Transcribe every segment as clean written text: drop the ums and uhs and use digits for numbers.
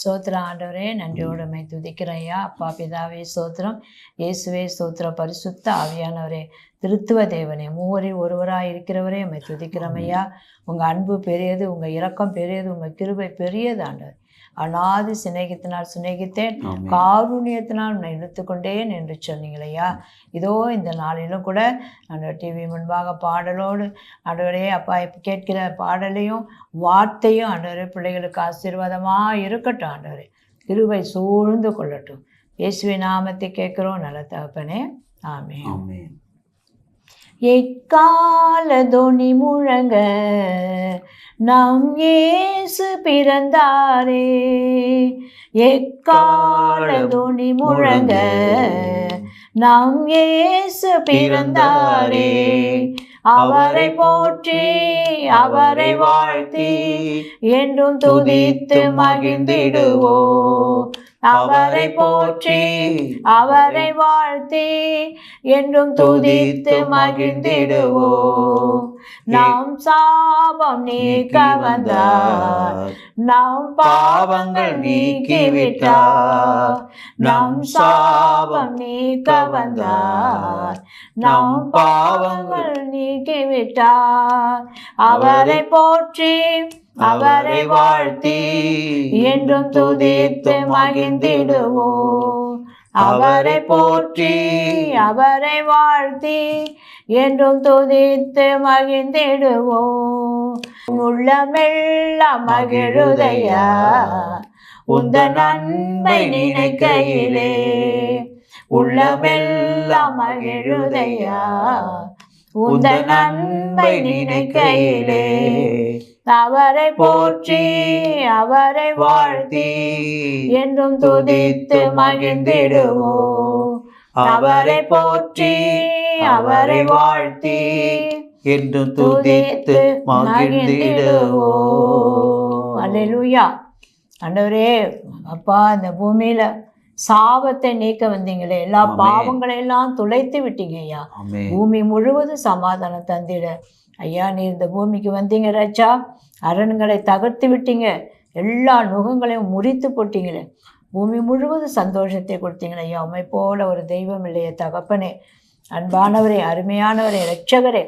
சோத்திரம் ஆண்டவரே, நன்றியோடு உம்மை துதிக்கிறேன் ஐயா. அப்பா பிதாவே சோத்திரம், இயேசுவே சோத்திரம், பரிசுத்த ஆவியானவரே, திருத்துவ தேவனே, மூவரில் ஒருவராய் இருக்கிறவரே உம்மை துதிக்கிறோம் ஐயா. உங்கள் அன்பு பெரியது, உங்கள் இரக்கம் பெரியது, உங்கள் கிருபை பெரியது ஆண்டவர். அநாதி சிநேகித்தினால் சிநேகித்தேன், காருண்யத்தினால் உன்னை இழுத்துக்கொண்டேன் என்று சொன்னீங்களையா. இதோ இந்த நாளிலும் கூட ஆண்டவர் டிவி முன்பாக பாடலோடு ஆண்டவரே அப்பா கேட்கிற பாடலையும் வார்த்தையும் ஆண்டவரே பிள்ளைகளுக்கு ஆசீர்வாதமாக இருக்கட்டும் ஆண்டவரே. கிருபை சூழ்ந்து கொள்ளட்டும். இயேசுவின் நாமத்தை கேட்குறோம் நல்ல தகப்பனே, ஆமென். எக்கால தொனி முழங்க நம் இயேசு பிறந்தாரே, எக்கால தொனி முழங்க நம் இயேசு பிறந்தாரே. அவரை போற்றி அவரை வாழ்த்தி என்றும் துதித்து மகிழ்ந்திடுவோம். அவரை போற்றி அவரை வாழ்த்தி என்றும் துதித்து மகிழ்ந்திடுவோம். நாம் சாபம் நீக்க வந்தார், நம் பாவங்கள் நீக்கிவிட்டார். நம் சாபம் நீக்க வந்தார், நம் பாவங்கள் நீக்கிவிட்டார். அவரை போற்றி அவரை வாழ்த்தி என்றும் துதித்து மகிழ்ந்திடுவோம். அவரை போற்றி அவரை வாழ்த்தி என்றும் துதித்து மகிழ்ந்திடுவோம். உள்ளமெல்லாம் மகிழுதையா உந்தன் அன்பை நினைக்கையிலே, உள்ளமெல்லாம் மகிழுதையா உந்தன் அன்பை நினைக்கையிலே. அவரை போற்றி அவரை வாழ்த்தி என்றும் துதித்து மகிழ்ந்திடுவோம். அவரை போற்றி அவரை வாழ்த்தி என்றும் துதித்து மகிழ்ந்திடுவோம். அல்லேலூயா. ஆண்டவரே அப்பா, இந்த பூமியில சாபத்தை நீக்க வந்தீங்களே, எல்லா பாவங்களையெல்லாம் துளைத்து விட்டீங்க ஐயா. பூமி முழுவதும் சமாதானம் தந்திட ஐயா நீர் இந்த பூமிக்கு வந்தீங்க ராஜா. அரண்களை தகர்த்து விட்டீங்க, எல்லா நுகங்களையும் முறித்து போட்டீங்களே, பூமி முழுவதும் சந்தோஷத்தை கொடுத்தீங்களே ஐயா. உம்மை போல ஒரு தெய்வம் இல்லையே தகப்பனே. அன்பானவரே, அருமையானவரே, இரட்சகரே,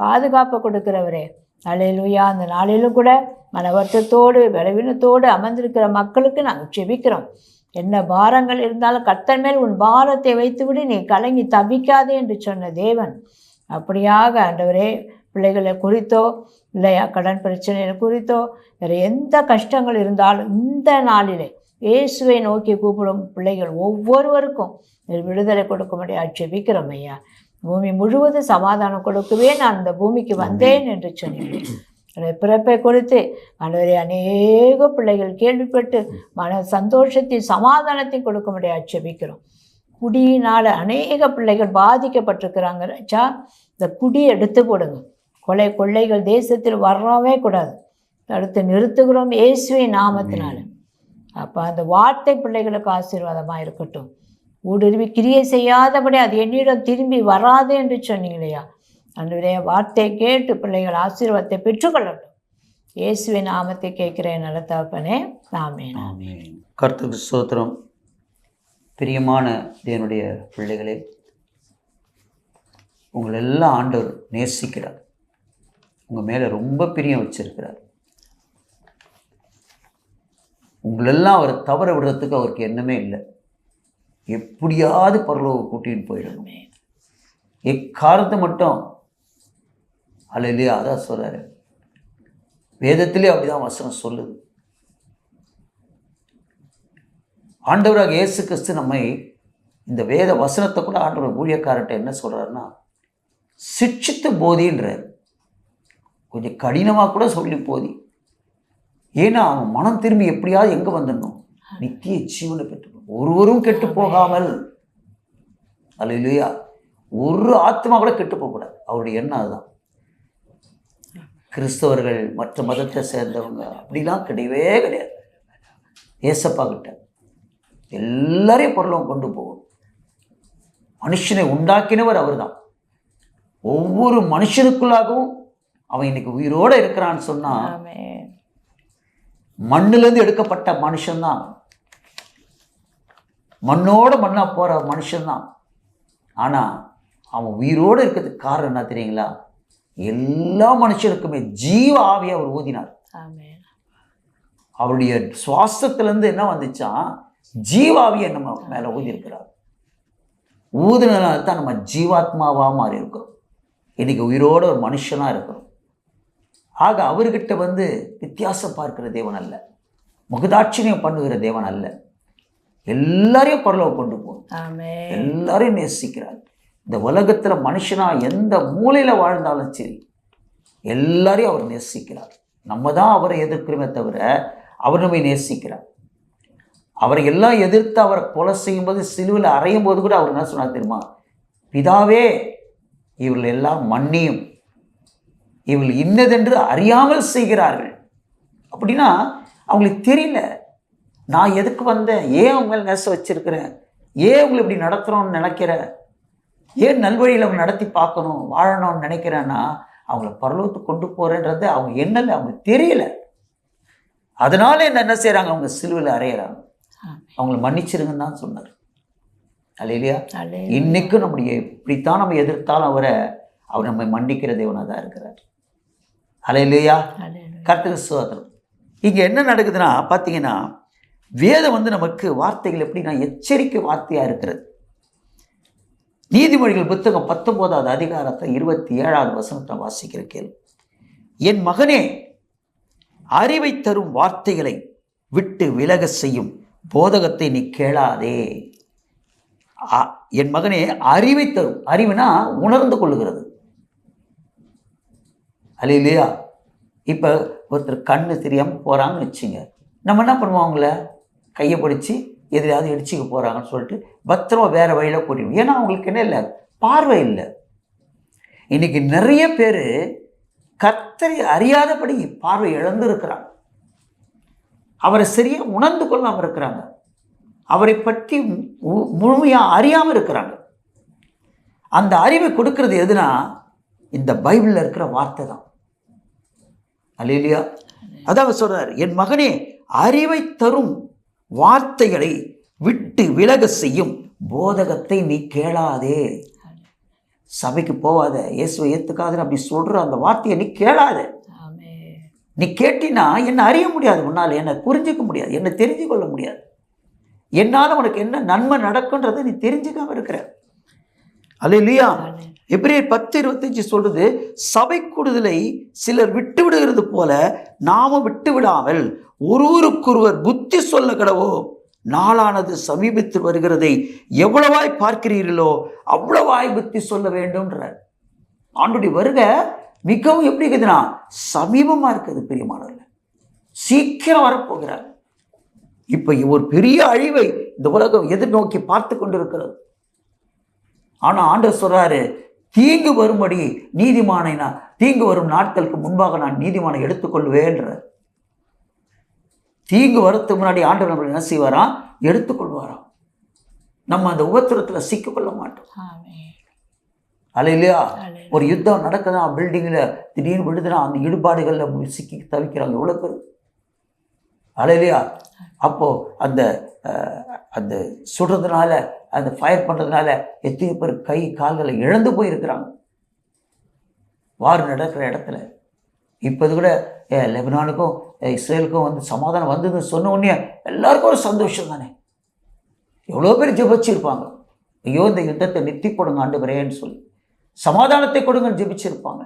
பாதுகாப்பு கொடுக்கிறவரே, அல்லேலூயா. அந்த நாளிலும் கூட மன வருத்தத்தோடு பலவீனத்தோடு அமர்ந்திருக்கிற மக்களுக்கு நாங்கள் செபிக்கிறோம். என்ன பாரங்கள் இருந்தாலும் கர்த்தர் மேல் உன் பாரத்தை வைத்துவிடு, நீ கலங்கி தவிக்காதே என்று சொன்ன தேவன். அப்படியாக ஆண்டவரே, பிள்ளைகளை குறித்தோ இல்லையா கடன் பிரச்சனைகளை குறித்தோ வேறு எந்த கஷ்டங்கள் இருந்தாலும் இந்த நாளிலே இயேசுவை நோக்கி கூப்பிடும் பிள்ளைகள் ஒவ்வொருவருக்கும் விடுதலை கொடுக்க முடியாது ஜெபிக்கிறோம் ஐயா. பூமி முழுவதும் சமாதானம் கொடுக்கவே நான் இந்த பூமிக்கு வந்தேன் என்று சொன்னேன். பிறப்பை குறித்து ஆண்டவரே அநேக பிள்ளைகள் கேள்விப்பட்டு மன சந்தோஷத்தையும் சமாதானத்தையும் கொடுக்க முடியாது ஜெபிக்கிறோம். குடியினால் அநேக பிள்ளைகள் பாதிக்கப்பட்டிருக்கிறாங்க ராஜா. இந்த குடியை எடுத்து போடுங்க. கொலை கொள்ளைகள் தேசத்தில் வரவே கூடாது, தடுத்து நிறுத்துகிறோம் இயேசுவின் நாமத்தினால. அப்போ அந்த வார்த்தை பிள்ளைகளுக்கு ஆசீர்வாதமாக இருக்கட்டும். ஊடுருவி கிரியை செய்யாதபடி அது என்னிடம் திரும்பி வராது என்று சொன்னீங்களையா. அன்றைய வார்த்தையை கேட்டு பிள்ளைகள் ஆசீர்வாதத்தை பெற்றுக்கொள்ளட்டும். இயேசுவின் நாமத்தை கேட்கிறேன் நல்ல தகப்பனே, ஆமென். கர்த்தருக்கு ஸ்தோத்திரம். பிரியமான தேவனுடைய பிள்ளைகளே, உங்களெல்லாம் ஆண்டவர் நேசிக்கிறார், உங்கள் மேலே ரொம்ப பிரியம் வச்சிருக்கிறார். உங்களெல்லாம் அவரை தவற விடுறதுக்கு அவருக்கு எண்ணமே இல்லை. எப்படியாவது பரலோக கூட்டின்னு போயிடணும். எக்காரணத்தை மட்டும் அல்லையா, அதான் சொல்கிறாரு. வேதத்திலே அப்படிதான் வசனம் சொல்லுது. ஆண்டவராக இயேசு கிறிஸ்து நம்மை இந்த வேத வசனத்தை கூட ஆண்டவர் ஊழியக்காரர்கிட்ட என்ன சொல்கிறாருன்னா, சிட்சித்து போதின்றார். கொஞ்சம் கடினமாக கூட சொல்லி போதி. ஏன்னா அவன் மனம் திரும்பி எப்படியாவது எங்கே வந்துடணும், நித்திய ஜீவனை பெற்று ஒருவரும் கெட்டு போகாமல். அல்லேலூயா. ஒரு ஆத்மா கூட கெட்டு போகக்கூடாது. அவருடைய எண்ணம் அதுதான். கிறிஸ்தவர்கள் மற்ற மதத்தை சேர்ந்தவங்க அப்படிலாம் கிடையவே கிடையாது. ஏசப்பா கிட்ட எல்லாரையும் பரலோகம் கொண்டு போகும். மனுஷனை உண்டாக்கினவர் அவர் தான். ஒவ்வொரு மனுஷனுக்குள்ளாகவும் அவன் இன்னைக்கு உயிரோடு இருக்கிறான்னு சொன்னால் மண்ணிலிருந்து எடுக்கப்பட்ட மனுஷன்தான், மண்ணோட மண்ணா போற மனுஷன்தான். ஆனா அவன் உயிரோடு இருக்கிறதுக்கு காரணம் என்ன தெரியுங்களா? எல்லா மனுஷனுக்குமே ஜீவ ஆவியை அவர் ஊதினார். அவருடைய சுவாசத்திலிருந்து என்ன வந்துச்சான்? ஜீவாவியை நம்ம மேல ஊதி இருக்கிறார். ஊதினால தான் நம்ம ஜீவாத்மாவா மாறி இருக்கிறோம். இன்னைக்கு உயிரோட ஒரு மனுஷனா இருக்கிறோம். ஆக அவர்கிட்ட வித்தியாசம் பார்க்கிற தேவன் அல்ல, முகதாட்சியம் பண்ணுகிற தேவன் அல்ல. எல்லாரையும் பரலோகம் கொண்டு போகும், எல்லாரையும் நேசிக்கிறார். இந்த உலகத்துல மனுஷனா எந்த மூலையில வாழ்ந்தாலும் சரி எல்லாரையும் அவர் நேசிக்கிறார். நம்ம தான் அவரை எதிர்க்கிறோமே தவிர அவர் நம்மை நேசிக்கிறார். அவரை எல்லாம் எதிர்த்து அவரை கொலை செய்யும்போது, சிலுவையில் அறையும் போது கூட அவர் என்ன சொன்னார் தெரியுமா? பிதாவே, இவர்கள் எல்லாம் மன்னியும், இவர்கள் இன்னதென்று அறியாமல் செய்கிறார்கள். அப்படின்னா அவங்களுக்கு தெரியல, நான் எதுக்கு வந்தேன், ஏன் அவங்க மேலே நேசம் வச்சிருக்கிறேன், ஏன் உங்களை இப்படி நடத்துகிறோன்னு நினைக்கிறேன், ஏன் நல்வழியில் அவங்க நடத்தி பார்க்கணும் வாழணும்னு நினைக்கிறேன்னா அவங்கள பரலோகத்துக்கு கொண்டு போகிறேன்றது அவங்க என்னஇல்லை, அவங்களுக்கு தெரியல. அதனால என்ன செய்கிறாங்க? அவங்க சிலுவையில் அறையிறாங்க. அவங்கள மன்னிச்சிருங்கன்னு தான் சொன்னார். அல்லேலூயா. இன்னைக்கும் நம்முடைய இப்படித்தான் நம்ம எதிர்த்தாலும் அவர் நம்மை மன்னிக்கிற தேவனாக தான் இருக்கிறார். அல்லேலூயா. கர்த்தருக்கு ஸ்தோத்திரம். இங்கே என்ன நடக்குதுன்னா பார்த்தீங்கன்னா, வேதம் நமக்கு வார்த்தைகள் எப்படின்னா எச்சரிக்கை வார்த்தையாக இருக்கிறது. நீதிமொழிகள் புத்தகம் 19வது அதிகாரத்தை 27வது வசனத்தை வாசிக்கிற கேள்வி. என் மகனே, அறிவை தரும் வார்த்தைகளை விட்டு விலக செய்யும் போதகத்தை நீ கேளாதே. என் மகனே, அறிவை தரும், அறிவுனா உணர்ந்து கொள்ளுகிறது. அல்ல இல்லையா? இப்போ ஒருத்தர் கண்ணு தெரியாமல் போகிறாங்கன்னு வச்சுங்க, நம்ம என்ன பண்ணுவோம்? அவங்கள கையை பிடிச்சி எதிராவது இடிச்சுக்க போகிறாங்கன்னு சொல்லிட்டு பத்திரமா வேறு வழியில் கூட்டிடுவோம். ஏன்னா அவங்களுக்கு என்ன இல்லை, பார்வை இல்லை. இன்னைக்கு நிறைய பேர் கர்த்தரை அறியாதபடி பார்வை இழந்து இருக்கிறாங்க. அவரை சரியாக உணர்ந்து கொள்ளாமல் இருக்கிறாங்க. அவரை பற்றி முழுமையாக அறியாமல் இருக்கிறாங்க. அந்த அறிவை கொடுக்கறது எதுனா இந்த பைபிளில் இருக்கிற வார்த்தை தான். அல்லேலூயா. அதான் சொல்றார், என் மகனே, அறிவை தரும் வார்த்தைகளை விட்டு விலக செய்யும் போதகத்தை நீ கேளாதே. சபைக்கு போவாத, இயேசுவை ஏற்றுக்காதுன்னு அப்படி சொல்ற அந்த வார்த்தையை நீ கேளாத. நீ கேட்டினா என்னை அறிய முடியாது, உன்னால் என்னை புரிஞ்சிக்க முடியாது, என்னை தெரிஞ்சு கொள்ள முடியாது, என்னால் உனக்கு என்ன நன்மை நடக்குன்றதை நீ தெரிஞ்சுக்காம இருக்கிற. அல்லேலூயா. எபிரேயர் 10:25 சொல்றது, சபை கூடுதலை சிலர் விட்டு விடுகிறது போல நாம விட்டு விடாமல் ஒருவருக்கொருவர் புத்தி சொல்ல கடவோ, நாளானது சமீபத்தில் வருகிறதை எவ்வளவாய் பார்க்கிறீர்களோ அவ்வளவாய் புத்தி சொல்ல வேண்டும்ன்ற. ஆண்டுடைய வருகை மிகவும் எப்படி இருக்குதுன்னா சமீபமா இருக்குது பிரியமானவர்களே, சீக்கிரம் வரப்போகிறார். இப்ப ஒரு பெரிய அழிவை இந்த உலகம் எதிர்நோக்கி பார்த்து கொண்டிருக்கிறது. ஆனா ஆண்டவர் சொல்றாரு, தீங்கு வரும்படி நீதிமானை தீங்கு வரும் நாட்களுக்கு முன்பாக நான் நீதிமானை எடுத்துக்கொள்வேன்ற. தீங்கு வரத்துக்கு முன்னாடி ஆண்டவர் நம்மளை என்ன செய்வாராம்? எடுத்துக்கொள்வாராம். நம்ம அந்த உபத்திரத்தில் சிக்கிக்கொள்ள மாட்டோம். அல்லேலூயா. ஒரு யுத்தம் நடக்குதான், பில்டிங்கில் திடீர்னு விடுதுனா அந்த இடுபாடுகளில் சிக்கி தவிக்கிறாங்க எவ்வளோ பேர். அல்லேலூயா. அப்போது அந்த அந்த சுடுறதுனால, அந்த ஃபயர் பண்ணுறதுனால எத்தனை பேர் கை கால்களை இழந்து போயிருக்கிறாங்க வார் நடக்கிற இடத்துல. இப்போ கூட லெபனானுக்கும் இஸ்ரேலுக்கும் சமாதானம் வந்ததுன்னு சொன்ன உடனே எல்லாருக்கும் ஒரு சந்தோஷம் தானே. எவ்வளோ பேர் ஜெபிச்சிருப்பாங்க, ஐயோ இந்த யுத்தத்தை நிறுத்தி கொடுங்க ஆண்டவரேன்னு சொல்லி, சமாதானத்தை கொடுங்கன்னு ஜெபிச்சிருப்பாங்க.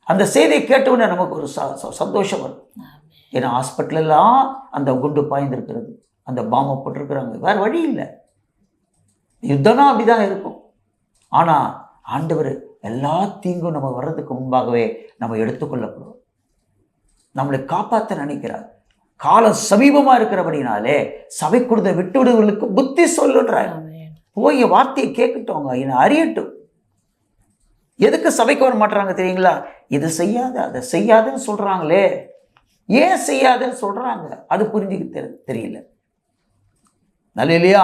அந்த செய்தியை கேட்டவுடனே நமக்கு ஒரு சந்தோஷம் வரும். ஏன்னா ஹாஸ்பிட்டலெல்லாம் அந்த குண்டு பாய்ந்திருக்கிறது, அந்த பாம்பை போட்டிருக்கிறாங்க, வேறு வழி இல்லை. யுத்தம்னா அப்படிதான் இருக்கும். ஆனால் ஆண்டவர் எல்லா தீங்கும் நம்ம வர்றதுக்கு முன்பாகவே நம்ம எடுத்துக்கொள்ளப்படுவோம், நம்மளை காப்பாற்ற நினைக்கிறார். காலம் சமீபமாக இருக்கிறபடினாலே சபை கொடுத்த விட்டு விடுவர்களுக்கு புத்தி சொல்லுன்றார். போய் வார்த்தையை கேட்கட்டும், என்னை அறியட்டும். எதுக்கு சபைக்கு வர மாட்டுறாங்க தெரியுங்களா? இது செய்யாத அதை செய்யாதுன்னு சொல்கிறாங்களே, ஏன் செய்யாதுன்னு சொல்கிறாங்க அது புரிஞ்சுக்க தெரியல. நல்ல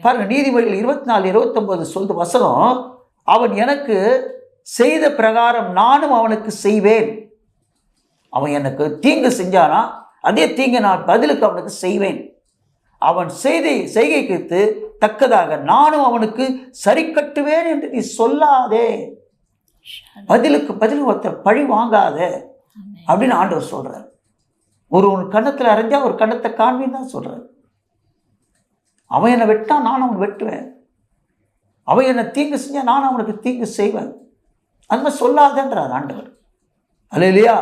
பாருங்க, நீதிமொழிகள் 24:29 சொல்ற வசனம், அவன் எனக்கு செய்த பிரகாரம் நானும் அவனுக்கு செய்வேன். அவன் எனக்கு தீங்கு செஞ்சானா அதே தீங்கை நான் பதிலுக்கு அவனுக்கு செய்வேன். அவன் செய்கைக்கு தக்கதாக நானும் அவனுக்கு சரி கட்டுவேன் என்று நீ சொல்லாதே. பதிலுக்கு பதில் ஒருத்தர் பழி வாங்காத அப்படின்னு ஆண்டவர் சொல்றார். ஒரு கன்னத்தில் அரைஞ்சா ஒரு கன்னத்தை காண்பின்னு தான் சொல்றார். அவன் என்னை வெட்டான், நான் அவன் வெட்டுவேன். அவன் என்னை தீங்கு செஞ்சா நான் அவனுக்கு தீங்கு செய்வேன். அது மாதிரி சொல்லாதன்றார் ஆண்டவர். அல்லேலூயா.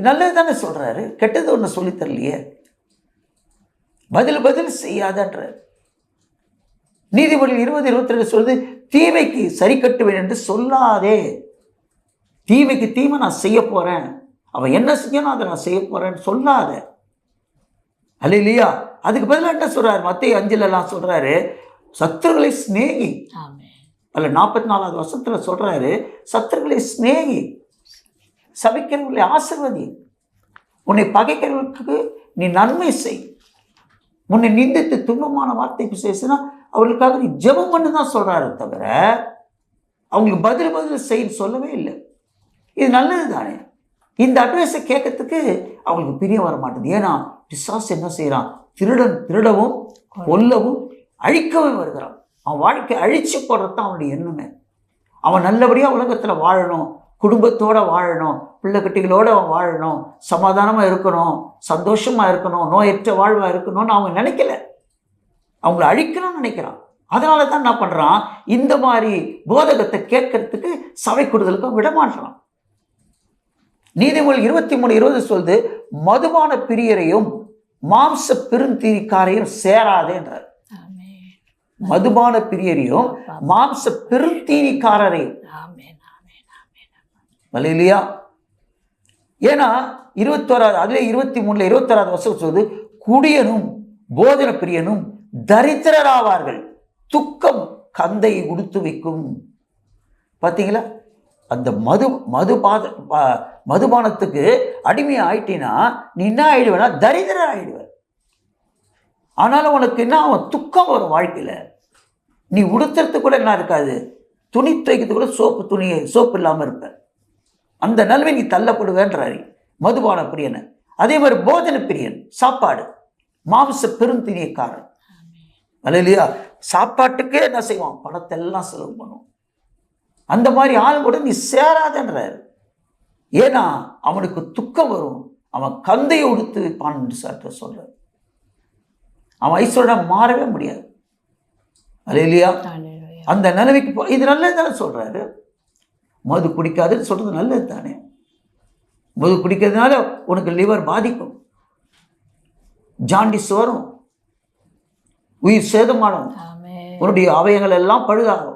நல்லது தானே சொல்றாரு, கெட்டது ஒன்று சொல்லித் தரலையே. பதில் செய்யாதன்றார். நீதிமொழிகள் 20:22 சொல்லுது, தீமைக்கு சரி கட்டுவேன் என்று சொல்லாதே. தீமைக்கு தீமை நான் செய்ய போறேன், அவன் என்ன செஞ்சணும் அதை நான் செய்ய போறேன்னு சொல்லாத. அல்லேலூயா. அதுக்கு பதிலாக என்ன சொல்றாரு, மத்தேயு 5:லாம் சொல்றாரு, சத்துருக்களை சிநேகி. அல்ல 44வது வசனத்துல சொல்றாரு, சத்துருக்களை சிநேகி, சபிக்கிறவர்களை ஆசீர்வதி, உன்னை பகைக்கிறவர்களுக்கு நீ நன்மை செய், உன்னை நிந்தித்து துன்பமான வார்த்தை பேசினா அவர்களுக்காக நீ ஜெபம் பண்ணு தான் சொல்றாரு தவிர அவங்களுக்கு பதில் செய்ய சொல்லவே இல்லை. இது நல்லது தானே. இந்த அட்வைஸை கேட்கறதுக்கு அவங்களுக்கு பிரியம் வர மாட்டேது. ஏன்னா பிசாசு என்ன செய்யறான், திருடவும் கொல்லவும் அழிக்கவும் வருகிறான். அவன் வாழ்க்கை அழிச்சு போடுறது தான் அவனுடைய எண்ணமே. அவன் நல்லபடியாக உலகத்தில் வாழணும், குடும்பத்தோடு வாழணும், பிள்ளை குட்டிகளோடு அவன் வாழணும், சமாதானமாக இருக்கணும், சந்தோஷமாக இருக்கணும், நோயற்ற வாழ்வாக இருக்கணும்னு அவன் நினைக்கல, அவங்கள அழிக்கணும்னு நினைக்கிறான். அதனால தான் என்ன பண்ணுறான், இந்த மாதிரி போதகத்தை கேட்கறதுக்கு சபை கூடுதலுக்கு விடமாட்டான். நீதிமொழி 23:20 சொல்லுது, மதுபான பிரியரையும் மாம்ச பெருந்தீனிக்காரையும் சேராதேன்றார். மதுபான பிரியரையும் மாம்ச பெருந்தீனிக்காரரையும். இல்லையா? ஏன்னா 23:21 வசனம் சொல்லுது, குடியனும் போஜன பிரியனும் தரித்திரராவார்கள், துக்கம் கந்தையை உடுத்து வைக்கும். பார்த்தீங்களா? அந்த மதுபானத்துக்கு அடிமையை ஆயிட்டினா நீ என்ன ஆயிடுவேனா, தரித்திர ஆயிடுவ. ஆனாலும் உனக்கு என்ன, அவன் துக்கம் வரும் வாழ்க்கையில். நீ உடுத்துறதுக்கு கூட என்ன இருக்காது, துணி துவைக்கிறதுக்கு கூட சோப்பு இல்லாமல் இருப்ப. அந்த நிலைமை நீ தள்ளப்படுவேன்றாரு மதுபான பிரியனை. அதே மாதிரி போஜன பிரியன், சாப்பாடு, மாம்ச பெருந்தினியக்காரன். அல்லேலூயா. சாப்பாட்டுக்கே என்ன செய்வான், பணத்தை எல்லாம் செலவு பண்ணுவான். அந்த மாதிரி ஆள் கூட நீ சேராதன்றாரு. ஏன்னா அவனுக்கு துக்கம் வரும், அவன் கந்தையை உடுத்து வைப்பான்னு சொல்ற. அவன் ஐஸ்வர்யம் மாறவே முடியாது. அல்லேலூயா. அந்த நிலைமைக்கு இது நல்லதுதானே சொல்றாரு. மது குடிக்காதுன்னு சொல்றது நல்லது தானே. மது குடிக்கிறதுனால உனக்கு லிவர் பாதிக்கும், ஜாண்டிஸ் வரும், உயிர் சேதமாடும், உன்னுடைய அவயங்கள் எல்லாம் பழுதாகும்.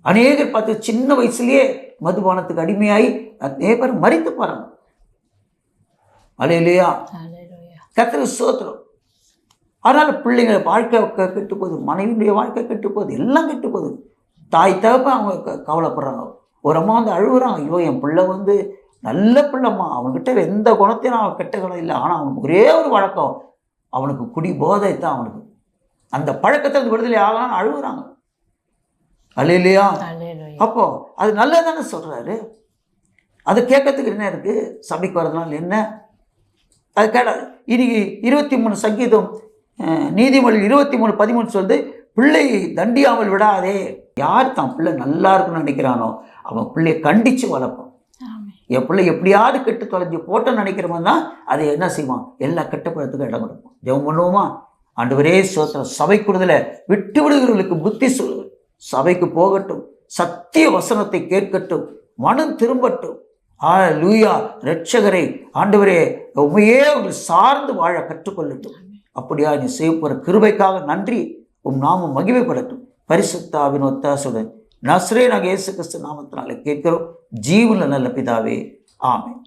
அநேகர் பார்த்து சின்ன வயசுலயே மதுபானத்துக்கு அடிமையாகி அநேகர் மரித்து போறாங்க. அல்லேலூயா. கர்த்தருக்கு ஸ்தோத்திரம். அதனால பிள்ளைங்க வாழ்க்கை கெட்டு போகுது, மனைவியுடைய வாழ்க்கை கெட்டு போகுது, எல்லாம் கெட்டு போகுது. தாய் தகப்ப அவங்க கவலைப்படுறாங்க. ஒரு அம்மா வந்து அழுகுறாங்க, ஐயோ என் பிள்ளை வந்து நல்ல பிள்ளைம்மா, அவன்கிட்ட எந்த குணத்தையும் அவன் கெட்ட குணம் இல்லை, ஆனால் அவனுக்கு ஒரே ஒரு வழக்கம், அவனுக்கு குடி போதை தான் அவனுக்கு, அந்த பழக்கத்தை விடுதலை ஆகலான்னு அழுகுறாங்க. அல்லேலூயா. அப்போ அது நல்லதானே சொல்றாரு. அது கேட்கறதுக்கு என்ன இருக்கு, சபைக்கு வரதுனால என்ன அது கேட்ட. இன்னைக்கு 23 சங்கீதம் நீதிமொழி 23:13 சொல்லுது, பிள்ளையை தண்டியாமல் விடாதே. யார் தான் பிள்ளை நல்லா இருக்குன்னு நினைக்கிறானோ அவன் பிள்ளையை கண்டித்து வளர்ப்பான். என் பிள்ளை எப்படியாவது கெட்டு தொலைஞ்சி போட்டோன்னு நினைக்கிறவன் தான் அதை என்ன செய்வான், எல்லா கெட்ட பழத்துக்கும் இடம் கொடுப்பான். ஜெபம் பண்ணுவோமா? ஆண்டவரே ஸ்தோத்திரம். சபை கூடுதலை விட்டு விடுகிறவர்களுக்கு புத்தி சொல்லு, சபைக்கு போகட்டும், சத்திய வசனத்தை கேட்கட்டும், மனம் திரும்பட்டும். லூயா. இரட்சகரை ஆண்டவரே உண்மையே உங்களை சார்ந்து வாழ கற்றுக்கொள்ளட்டும். அப்படியா நீ செய்ய போகிற கிருபைக்காக நன்றி. உம் நாமம் மகிமைப்படட்டும். பரிசுத்த ஆவியின் ஒத்தாசையுடன் நசரேயனாகிய இயேசு கிறிஸ்து நாமத்தினாலே கேட்கிறோம், ஜீவனுள்ள நல்ல பிதாவே, ஆமென்.